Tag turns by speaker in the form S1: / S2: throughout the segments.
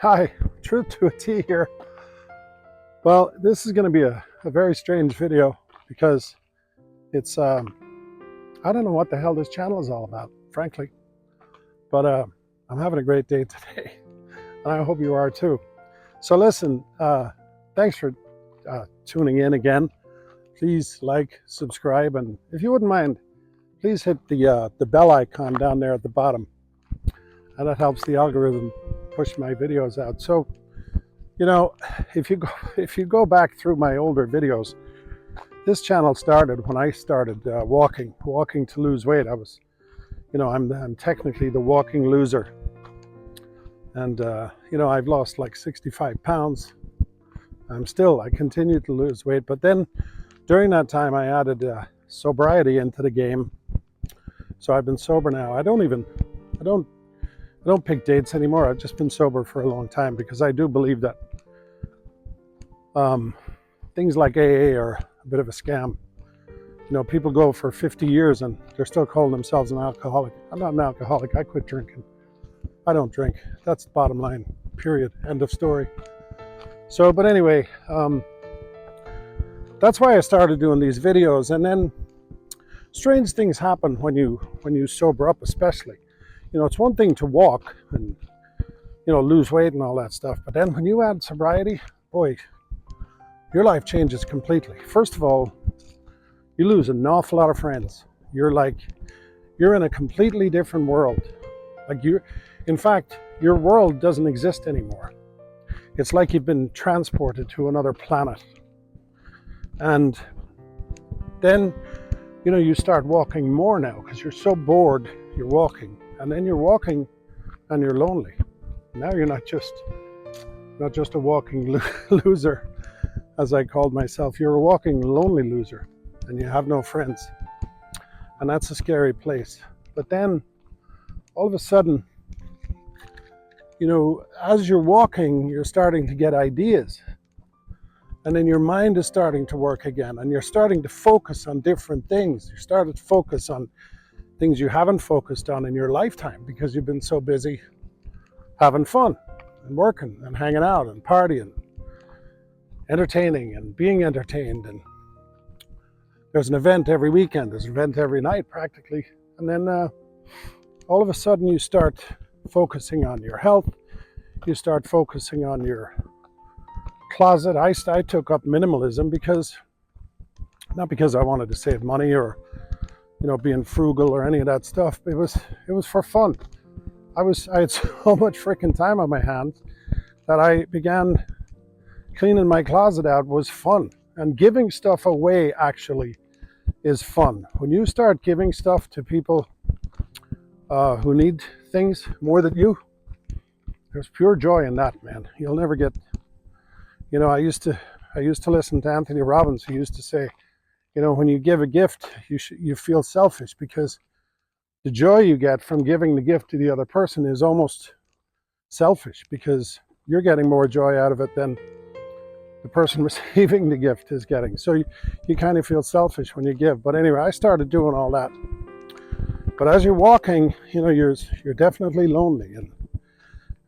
S1: Hi, truth to a T here. Well, this is going to be a very strange video because it's, I don't know what the hell this channel is all about, frankly. But I'm having a great day today, and I hope you are too. So listen, thanks for tuning in again. Please like, subscribe, and if you wouldn't mind, please hit the bell icon down there at the bottom. And that helps the algorithm push my videos out. So, you know, if you go back through my older videos, this channel started when I started walking to lose weight. I was, I'm technically the walking loser, and I've lost like 65 pounds. I continue to lose weight, but then during that time I added sobriety into the game. So I've been sober now. I don't pick dates anymore. I've just been sober for a long time because I do believe that things like AA are a bit of a scam. People go for 50 years and they're still calling themselves an alcoholic. I'm not an alcoholic. I quit drinking. I don't drink. That's the bottom line, period. End of story. So, but anyway, that's why I started doing these videos. And then strange things happen when you sober up, especially. It's one thing to walk and, lose weight and all that stuff. But then when you add sobriety, boy, your life changes completely. First of all, you lose an awful lot of friends. You're in a completely different world. In fact, your world doesn't exist anymore. It's like you've been transported to another planet. And then, you start walking more now because you're so bored, you're walking. And then you're walking and you're lonely. Now you're not just a walking loser, as I called myself. You're a walking lonely loser and you have no friends. And that's a scary place. But then all of a sudden, as you're walking, you're starting to get ideas. And then your mind is starting to work again, and you're starting to focus on different things. You're starting to focus on things you haven't focused on in your lifetime because you've been so busy having fun and working and hanging out and partying, entertaining and being entertained. And there's an event every weekend, there's an event every night practically. And then all of a sudden you start focusing on your health. You start focusing on your closet. I took up minimalism not because I wanted to save money or being frugal or any of that stuff. It was for fun. I had so much freaking time on my hands that I began cleaning my closet out. Was fun. And giving stuff away actually is fun. When you start giving stuff to people who need things more than you, there's pure joy in that, man. You'll never get, I used to listen to Anthony Robbins, who used to say, when you give a gift, you feel selfish because the joy you get from giving the gift to the other person is almost selfish because you're getting more joy out of it than the person receiving the gift is getting. So you kind of feel selfish when you give. But anyway, I started doing all that. But as you're walking, you're definitely lonely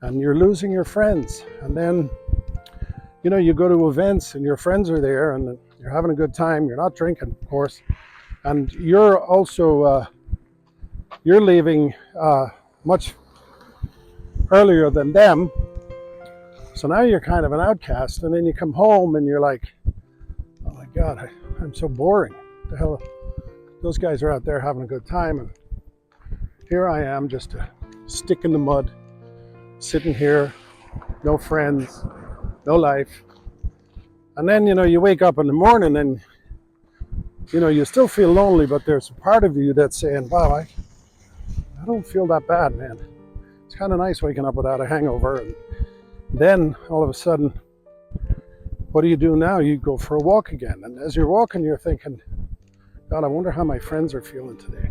S1: and you're losing your friends. And then, you go to events and your friends are there and you're having a good time. You're not drinking, of course. And you're also, you're leaving much earlier than them. So now you're kind of an outcast. And then you come home and you're like, oh my God, I'm so boring. The hell, those guys are out there having a good time. And here I am, just a stick in the mud, sitting here, no friends, no life. And then, you wake up in the morning and, you still feel lonely, but there's a part of you that's saying, wow, I don't feel that bad, man. It's kind of nice waking up without a hangover. And then all of a sudden, what do you do now? You go for a walk again. And as you're walking, you're thinking, God, I wonder how my friends are feeling today.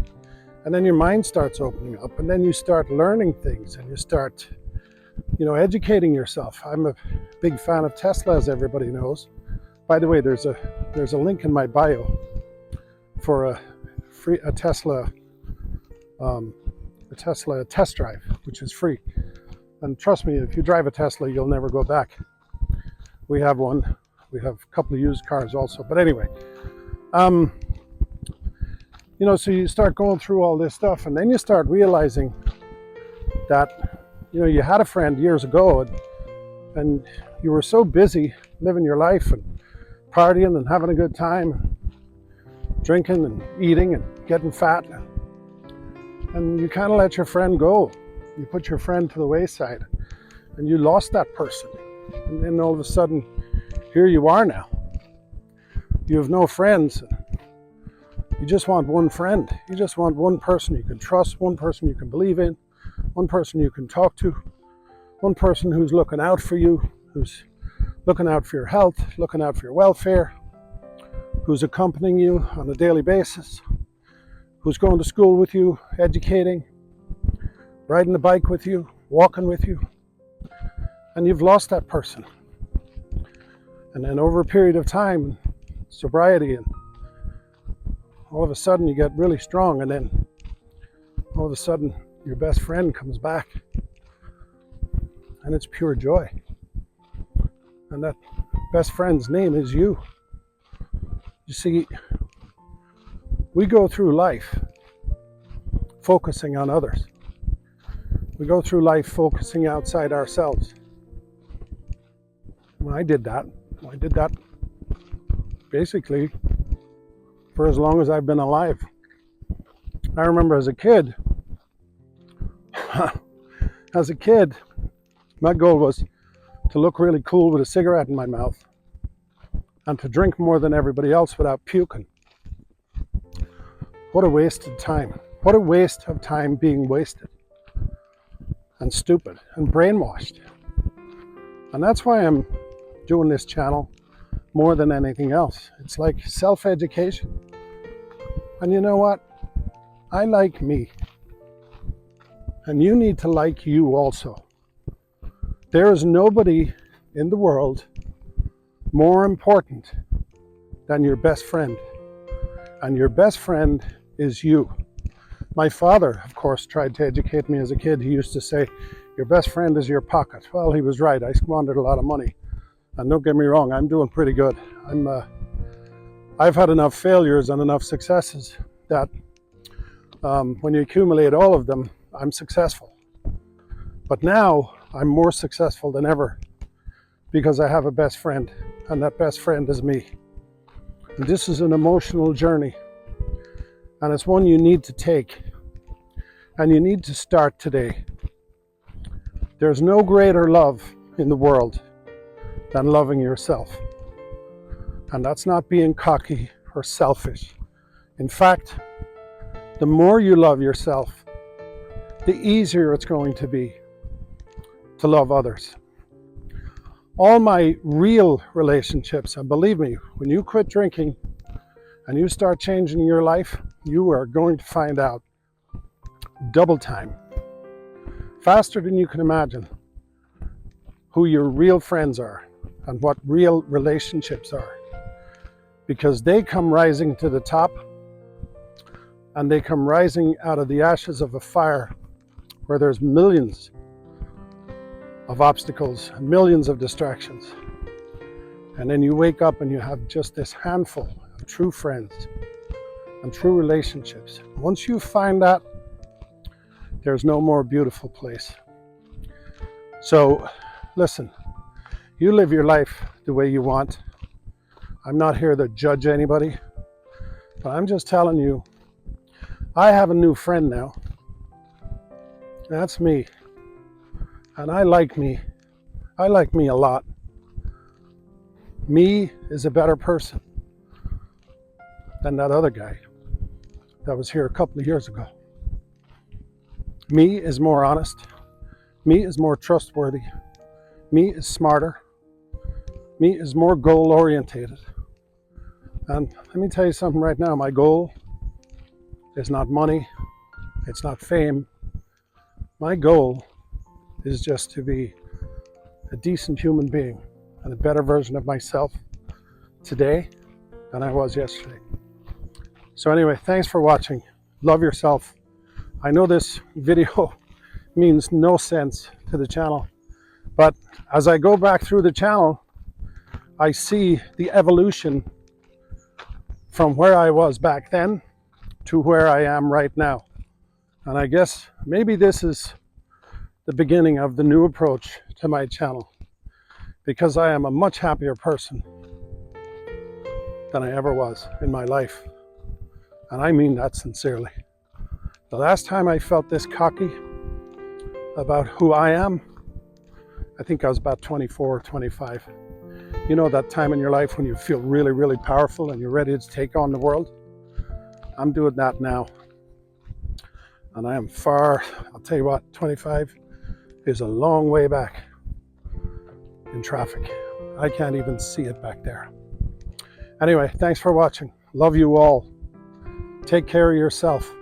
S1: And then your mind starts opening up, and then you start learning things and you start educating yourself. I'm a big fan of Tesla, as everybody knows. By the way, there's a link in my bio for a Tesla test drive, which is free. And trust me, if you drive a Tesla, you'll never go back. We have one. We have a couple of used cars also. But anyway, so you start going through all this stuff, and then you start realizing that, you had a friend years ago, and you were so busy living your life and partying and having a good time, drinking and eating and getting fat, and you kind of let your friend go. You put your friend to the wayside, and you lost that person. And then all of a sudden, here you are now. You have no friends. You just want one friend. You just want one person you can trust, one person you can believe in, one person you can talk to, one person who's looking out for you, who's looking out for your health, looking out for your welfare, who's accompanying you on a daily basis, who's going to school with you, educating, riding the bike with you, walking with you. And you've lost that person. And then over a period of time, sobriety, and all of a sudden you get really strong, and then all of a sudden your best friend comes back, and it's pure joy. And that best friend's name is you. You see, we go through life focusing on others. We go through life focusing outside ourselves. Well, I did that basically for as long as I've been alive. I remember as a kid, my goal was to look really cool with a cigarette in my mouth and to drink more than everybody else without puking. What a waste of time. What a waste of time being wasted and stupid and brainwashed. And that's why I'm doing this channel more than anything else. It's like self-education. And you know what? I like me. And you need to like you also. There is nobody in the world more important than your best friend. And your best friend is you. My father, of course, tried to educate me as a kid. He used to say, your best friend is your pocket. Well, he was right. I squandered a lot of money. And don't get me wrong, I'm doing pretty good. I've had enough failures and enough successes that when you accumulate all of them, I'm successful. But now I'm more successful than ever because I have a best friend, and that best friend is me. And this is an emotional journey, and it's one you need to take, and you need to start today. There's no greater love in the world than loving yourself. And that's not being cocky or selfish. In fact, the more you love yourself, the easier it's going to be to love others. All my real relationships, and believe me, when you quit drinking and you start changing your life, you are going to find out double time, faster than you can imagine, who your real friends are and what real relationships are. Because they come rising to the top, and they come rising out of the ashes of a fire where there's millions of obstacles, millions of distractions. And then you wake up and you have just this handful of true friends and true relationships. Once you find that, there's no more beautiful place. So listen, you live your life the way you want. I'm not here to judge anybody, but I'm just telling you, I have a new friend now. That's me. And I like me. I like me a lot. Me is a better person than that other guy that was here a couple of years ago. Me is more honest. Me is more trustworthy. Me is smarter. Me is more goal orientated. And let me tell you something right now. My goal is not money. It's not fame. My goal is just to be a decent human being and a better version of myself today than I was yesterday. So anyway, thanks for watching. Love yourself. I know this video means no sense to the channel. But as I go back through the channel, I see the evolution from where I was back then to where I am right now. And I guess maybe this is the beginning of the new approach to my channel, because I am a much happier person than I ever was in my life. And I mean that sincerely. The last time I felt this cocky about who I am, I think I was about 24 or 25. You know that time in your life when you feel really, really powerful and you're ready to take on the world? I'm doing that now. And I am far, I'll tell you what, 25 is a long way back in traffic. I can't even see it back there. Anyway, thanks for watching. Love you all. Take care of yourself.